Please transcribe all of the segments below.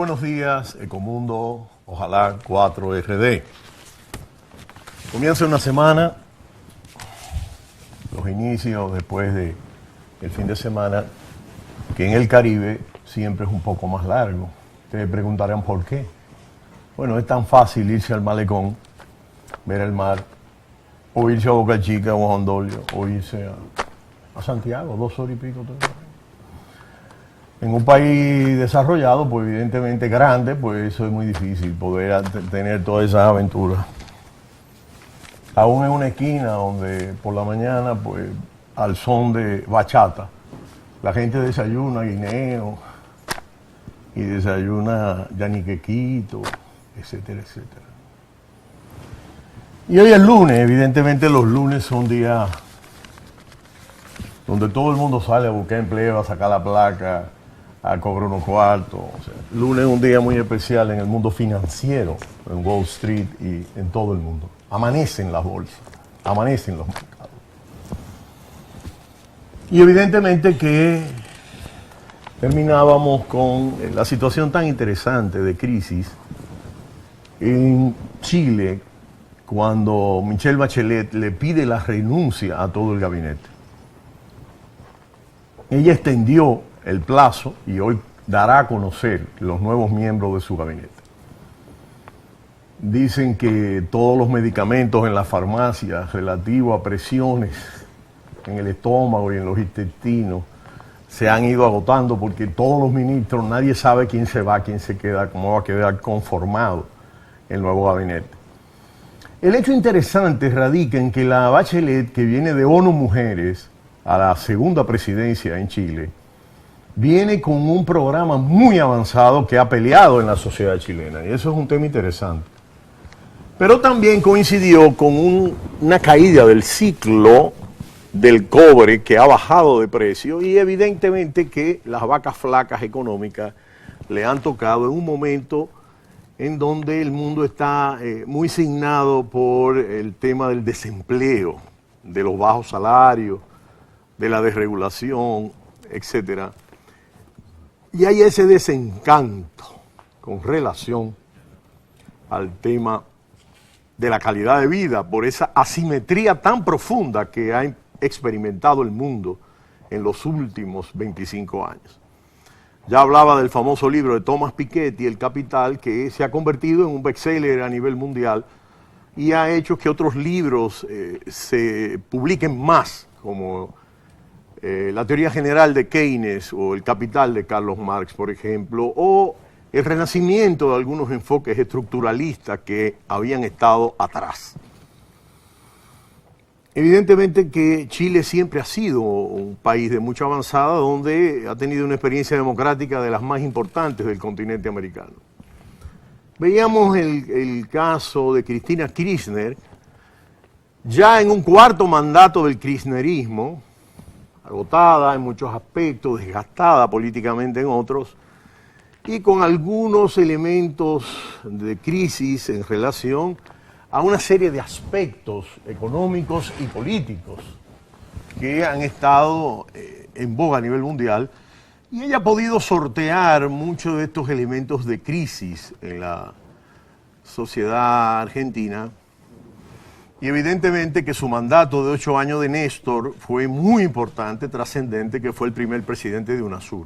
buenos días, Ecomundo, ojalá 4RD. Comienza una semana, los inicios después del fin de semana, que en el Caribe siempre es un poco más largo. Ustedes preguntarán por qué. Bueno, es tan fácil irse al malecón, ver el mar, o irse a Boca Chica o a Hondolio, o irse a Santiago, 2 horas y pico. 3 horas. En un país desarrollado, pues evidentemente grande, pues eso es muy difícil, poder tener todas esas aventuras. Aún en una esquina donde por la mañana, pues al son de bachata, la gente desayuna guineo y desayuna yaniquequito, etcétera, etcétera. Y hoy es lunes, evidentemente los lunes son días donde todo el mundo sale a buscar empleo, a sacar la placa, a cobrar unos cuartos. O sea, lunes es un día muy especial en el mundo financiero, en Wall Street y en todo el mundo. Amanecen las bolsas, amanecen los mercados. Y evidentemente que terminábamos con la situación tan interesante de crisis en Chile cuando Michelle Bachelet le pide la renuncia a todo el gabinete. Ella extendió el plazo y hoy dará a conocer los nuevos miembros de su gabinete. Dicen que todos los medicamentos en las farmacias relativos a presiones en el estómago y en los intestinos se han ido agotando porque todos los ministros, nadie sabe quién se va, quién se queda, cómo va a quedar conformado el nuevo gabinete. El hecho interesante radica en que la Bachelet, que viene de ONU Mujeres a la segunda presidencia en Chile, viene con un programa muy avanzado que ha peleado en la sociedad chilena, y eso es un tema interesante. Pero también coincidió con una caída del ciclo del cobre que ha bajado de precio y evidentemente que las vacas flacas económicas le han tocado en un momento en donde el mundo está muy signado por el tema del desempleo, de los bajos salarios, de la desregulación, etcétera. Y hay ese desencanto con relación al tema de la calidad de vida por esa asimetría tan profunda que ha experimentado el mundo en los últimos 25 años. Ya hablaba del famoso libro de Thomas Piketty, El Capital, que se ha convertido en un bestseller a nivel mundial y ha hecho que otros libros se publiquen más, como la teoría general de Keynes o El Capital de Carlos Marx, por ejemplo, o el renacimiento de algunos enfoques estructuralistas que habían estado atrás. Evidentemente que Chile siempre ha sido un país de mucha avanzada donde ha tenido una experiencia democrática de las más importantes del continente americano. Veíamos el caso de Cristina Kirchner, ya en un cuarto mandato del kirchnerismo, agotada en muchos aspectos, desgastada políticamente en otros, y con algunos elementos de crisis en relación a una serie de aspectos económicos y políticos que han estado en boga a nivel mundial, y ella ha podido sortear muchos de estos elementos de crisis en la sociedad argentina. Y evidentemente que su mandato de 8 años de Néstor fue muy importante, trascendente, que fue el primer presidente de UNASUR.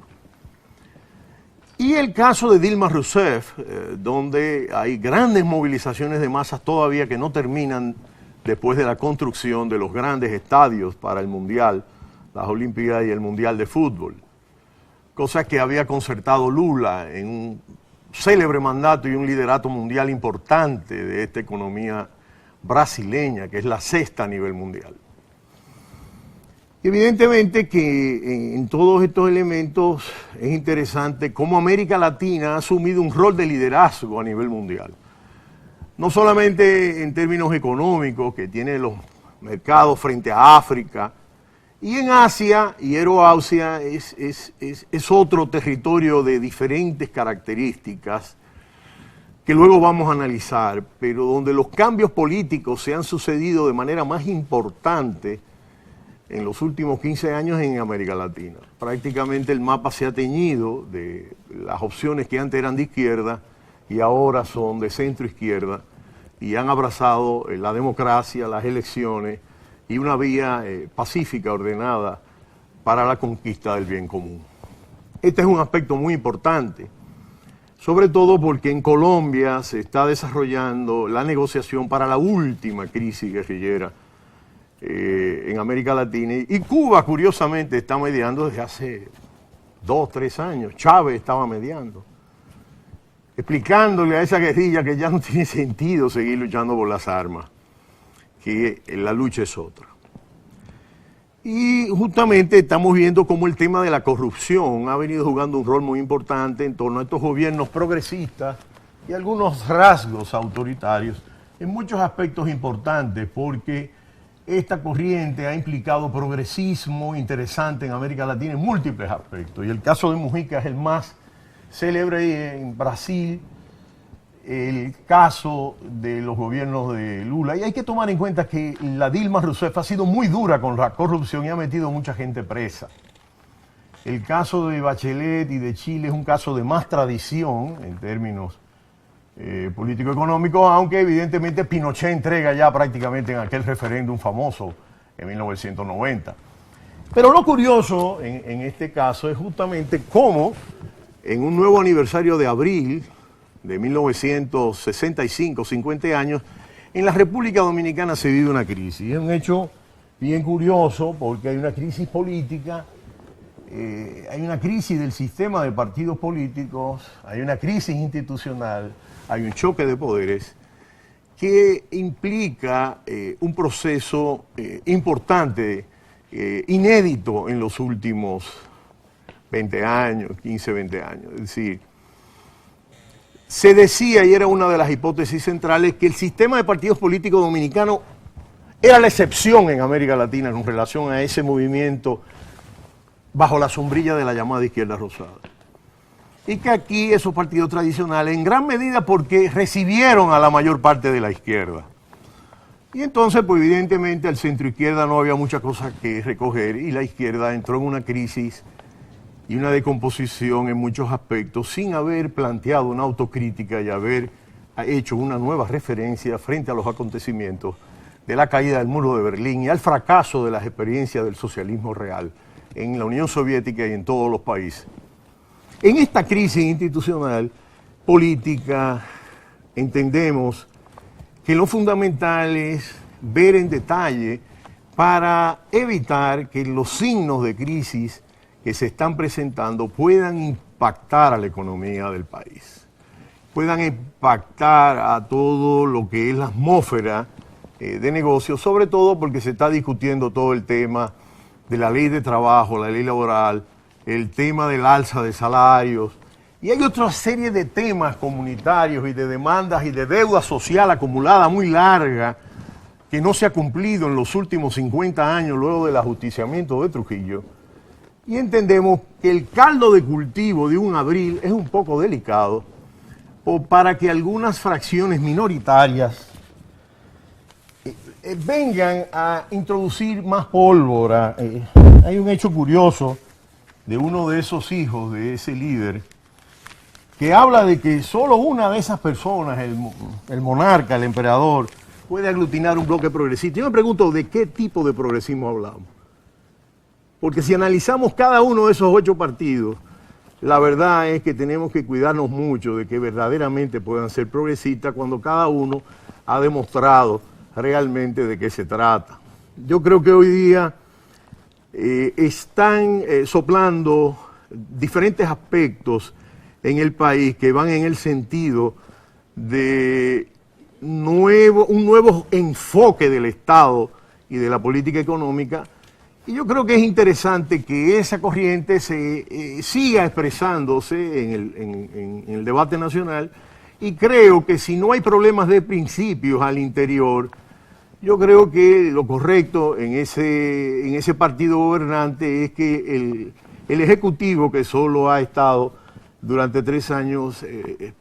Y el caso de Dilma Rousseff, donde hay grandes movilizaciones de masas todavía que no terminan después de la construcción de los grandes estadios para el Mundial, las Olimpiadas y el Mundial de Fútbol. Cosa que había concertado Lula en un célebre mandato y un liderato mundial importante de esta economía brasileña, que es la 6ª a nivel mundial. Evidentemente que en todos estos elementos es interesante cómo América Latina ha asumido un rol de liderazgo a nivel mundial. No solamente en términos económicos, que tiene los mercados frente a África, y en Asia y Euroasia es otro territorio de diferentes características que luego vamos a analizar, pero donde los cambios políticos se han sucedido de manera más importante en los últimos 15 años en América Latina. Prácticamente el mapa se ha teñido de las opciones que antes eran de izquierda y ahora son de centro izquierda y han abrazado la democracia, las elecciones y una vía pacífica, ordenada para la conquista del bien común. Este es un aspecto muy importante, sobre todo porque en Colombia se está desarrollando la negociación para la última crisis guerrillera en América Latina, y Cuba curiosamente está mediando desde hace 2, 3 años. Chávez estaba mediando, explicándole a esa guerrilla que ya no tiene sentido seguir luchando por las armas, que la lucha es otra. Y justamente estamos viendo cómo el tema de la corrupción ha venido jugando un rol muy importante en torno a estos gobiernos progresistas y algunos rasgos autoritarios en muchos aspectos importantes, porque esta corriente ha implicado progresismo interesante en América Latina en múltiples aspectos. Y el caso de Mujica es el más célebre en Brasil, el caso de los gobiernos de Lula. Y hay que tomar en cuenta que la Dilma Rousseff ha sido muy dura con la corrupción y ha metido mucha gente presa. El caso de Bachelet y de Chile es un caso de más tradición en términos político-económico, aunque evidentemente Pinochet entrega ya prácticamente en aquel referéndum famoso en 1990. Pero lo curioso en este caso es justamente cómo en un nuevo aniversario de abril de 1965, 50 años, en la República Dominicana se vive una crisis. Es un hecho bien curioso porque hay una crisis política, hay una crisis del sistema de partidos políticos, hay una crisis institucional, hay un choque de poderes que implica un proceso importante, inédito en los últimos 20 años, 15, 20 años. Es decir, se decía, y era una de las hipótesis centrales, que el sistema de partidos políticos dominicano era la excepción en América Latina con relación a ese movimiento bajo la sombrilla de la llamada izquierda rosada. Y que aquí esos partidos tradicionales, en gran medida porque recibieron a la mayor parte de la izquierda. Y entonces, pues evidentemente al centro izquierda no había mucha cosa que recoger y la izquierda entró en una crisis y una decomposición en muchos aspectos sin haber planteado una autocrítica y haber hecho una nueva referencia frente a los acontecimientos de la caída del muro de Berlín y al fracaso de las experiencias del socialismo real en la Unión Soviética y en todos los países. En esta crisis institucional, política, entendemos que lo fundamental es ver en detalle para evitar que los signos de crisis que se están presentando puedan impactar a la economía del país, puedan impactar a todo lo que es la atmósfera de negocios, sobre todo porque se está discutiendo todo el tema de la ley de trabajo, la ley laboral, el tema del alza de salarios, y hay otra serie de temas comunitarios y de demandas y de deuda social acumulada muy larga que no se ha cumplido en los últimos 50 años luego del ajusticiamiento de Trujillo. Y entendemos que el caldo de cultivo de un abril es un poco delicado o para que algunas fracciones minoritarias vengan a introducir más pólvora. Hay un hecho curioso de uno de esos hijos de ese líder que habla de que solo una de esas personas, el monarca, el emperador, puede aglutinar un bloque progresista. Yo me pregunto de qué tipo de progresismo hablamos. Porque si analizamos cada uno de esos 8 partidos, la verdad es que tenemos que cuidarnos mucho de que verdaderamente puedan ser progresistas cuando cada uno ha demostrado realmente de qué se trata. Yo creo que hoy día están soplando diferentes aspectos en el país que van en el sentido de un nuevo enfoque del Estado y de la política económica. Y yo creo que es interesante que esa corriente siga expresándose en el debate nacional, y creo que si no hay problemas de principios al interior, yo creo que lo correcto en ese partido gobernante es que el Ejecutivo, que solo ha estado durante 3 años,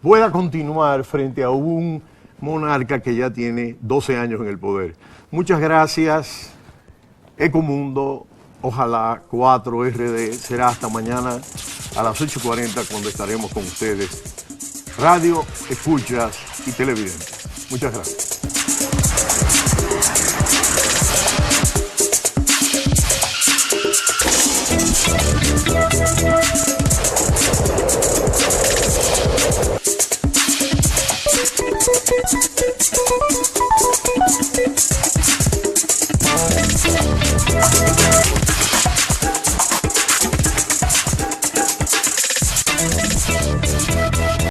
pueda continuar frente a un monarca que ya tiene 12 años en el poder. Muchas gracias Ecomundo, ojalá 4RD, será hasta mañana a las 8:40 cuando estaremos con ustedes. Radio, escuchas y televidentes. Muchas gracias.